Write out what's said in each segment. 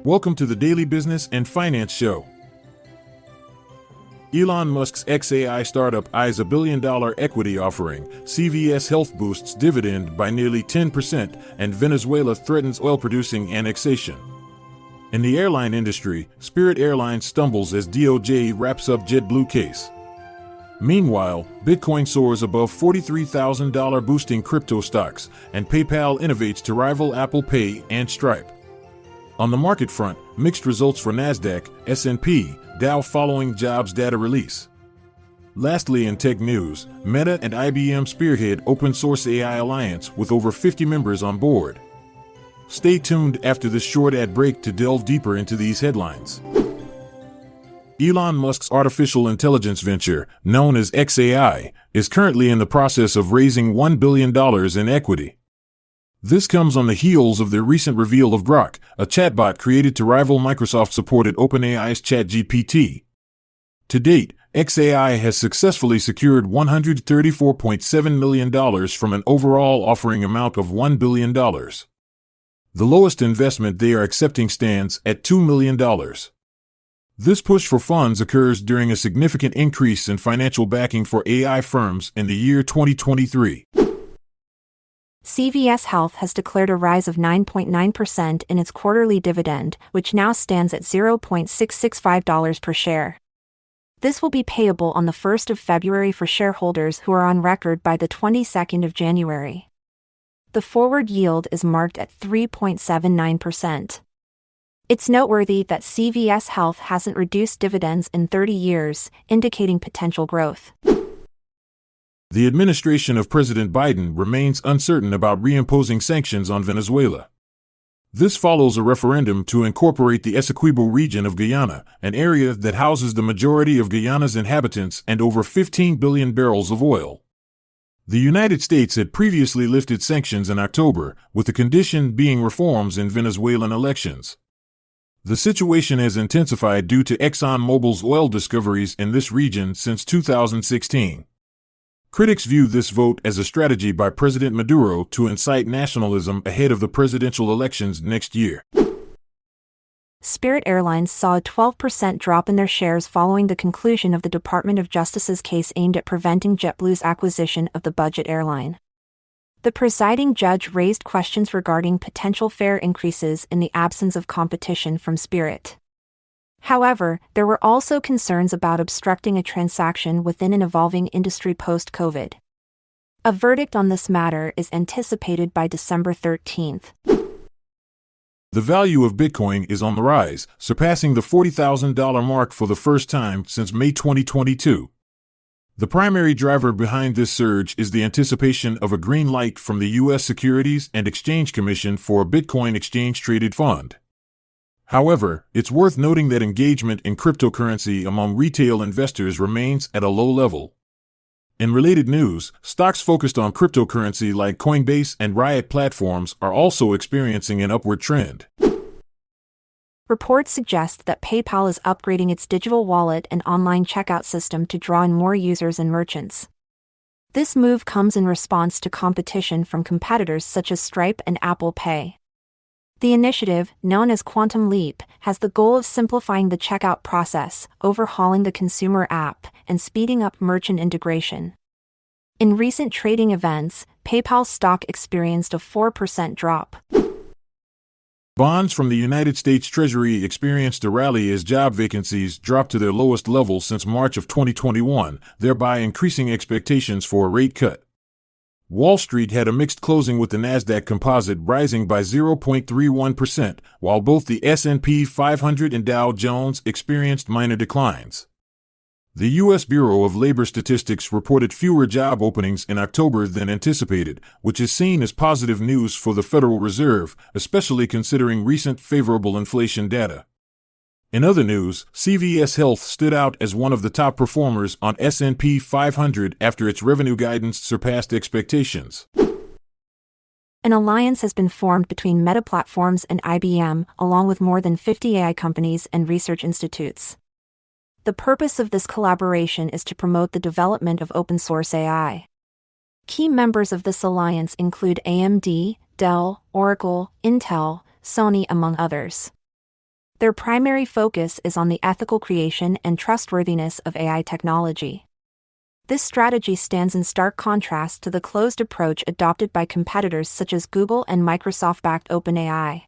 Welcome to the Daily Business and Finance Show. Elon Musk's xAI startup eyes a $1 billion equity offering, CVS Health boosts dividend by nearly 10%, and Venezuela threatens oil-producing annexation. In the airline industry, Spirit Airlines stumbles as DOJ wraps up JetBlue case. Meanwhile, Bitcoin soars above $43,000, boosting crypto stocks, and PayPal innovates to rival Apple Pay and Stripe. On the market front, mixed results for Nasdaq, S&P, Dow following jobs data release. Lastly, in tech news, Meta and IBM spearhead open source AI alliance with over 50 members on board. Stay tuned after this short ad break to delve deeper into these headlines. Elon Musk's artificial intelligence venture, known as xAI, is currently in the process of raising $1 billion in equity. This comes on the heels of the recent reveal of Grok, a chatbot created to rival Microsoft-supported OpenAI's ChatGPT. To date, xAI has successfully secured $134.7 million from an overall offering amount of $1 billion. The lowest investment they are accepting stands at $2 million. This push for funds occurs during a significant increase in financial backing for AI firms in the year 2023. CVS Health has declared a rise of 9.9% in its quarterly dividend, which now stands at $0.665 per share. This will be payable on the 1st of February for shareholders who are on record by the 22nd of January. The forward yield is marked at 3.79%. It's noteworthy that CVS Health hasn't reduced dividends in 30 years, indicating potential growth. The administration of President Biden remains uncertain about reimposing sanctions on Venezuela. This follows a referendum to incorporate the Essequibo region of Guyana, an area that houses the majority of Guyana's inhabitants and over 15 billion barrels of oil. The United States had previously lifted sanctions in October, with the condition being reforms in Venezuelan elections. The situation has intensified due to ExxonMobil's oil discoveries in this region since 2016. Critics view this vote as a strategy by President Maduro to incite nationalism ahead of the presidential elections next year. Spirit Airlines saw a 12% drop in their shares following the conclusion of the Department of Justice's case aimed at preventing JetBlue's acquisition of the budget airline. The presiding judge raised questions regarding potential fare increases in the absence of competition from Spirit. However, there were also concerns about obstructing a transaction within an evolving industry post-COVID. A verdict on this matter is anticipated by December 13th. The value of Bitcoin is on the rise, surpassing the $40,000 mark for the first time since May 2022. The primary driver behind this surge is the anticipation of a green light from the U.S. Securities and Exchange Commission for a Bitcoin exchange-traded fund. However, it's worth noting that engagement in cryptocurrency among retail investors remains at a low level. In related news, stocks focused on cryptocurrency like Coinbase and Riot platforms are also experiencing an upward trend. Reports suggest that PayPal is upgrading its digital wallet and online checkout system to draw in more users and merchants. This move comes in response to competition from competitors such as Stripe and Apple Pay. The initiative, known as Quantum Leap, has the goal of simplifying the checkout process, overhauling the consumer app, and speeding up merchant integration. In recent trading events, PayPal's stock experienced a 4% drop. Bonds from the United States Treasury experienced a rally as job vacancies dropped to their lowest level since March of 2021, thereby increasing expectations for a rate cut. Wall Street had a mixed closing with the Nasdaq Composite rising by 0.31%, while both the S&P 500 and Dow Jones experienced minor declines. The U.S. Bureau of Labor Statistics reported fewer job openings in October than anticipated, which is seen as positive news for the Federal Reserve, especially considering recent favorable inflation data. In other news, CVS Health stood out as one of the top performers on S&P 500 after its revenue guidance surpassed expectations. An alliance has been formed between Meta Platforms and IBM, along with more than 50 AI companies and research institutes. The purpose of this collaboration is to promote the development of open-source AI. Key members of this alliance include AMD, Dell, Oracle, Intel, Sony, among others. Their primary focus is on the ethical creation and trustworthiness of AI technology. This strategy stands in stark contrast to the closed approach adopted by competitors such as Google and Microsoft-backed OpenAI.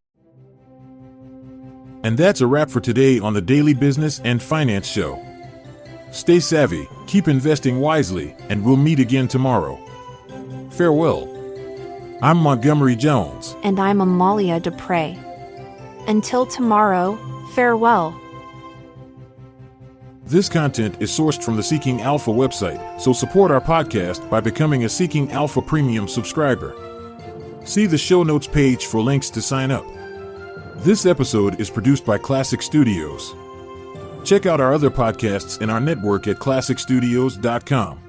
And that's a wrap for today on the Daily Business and Finance Show. Stay savvy, keep investing wisely, and we'll meet again tomorrow. Farewell. I'm Montgomery Jones. And I'm Amalia Dupre. Until tomorrow, farewell. This content is sourced from the Seeking Alpha website, so support our podcast by becoming a Seeking Alpha Premium subscriber. See the show notes page for links to sign up. This episode is produced by Classic Studios. Check out our other podcasts in our network at classicstudios.com.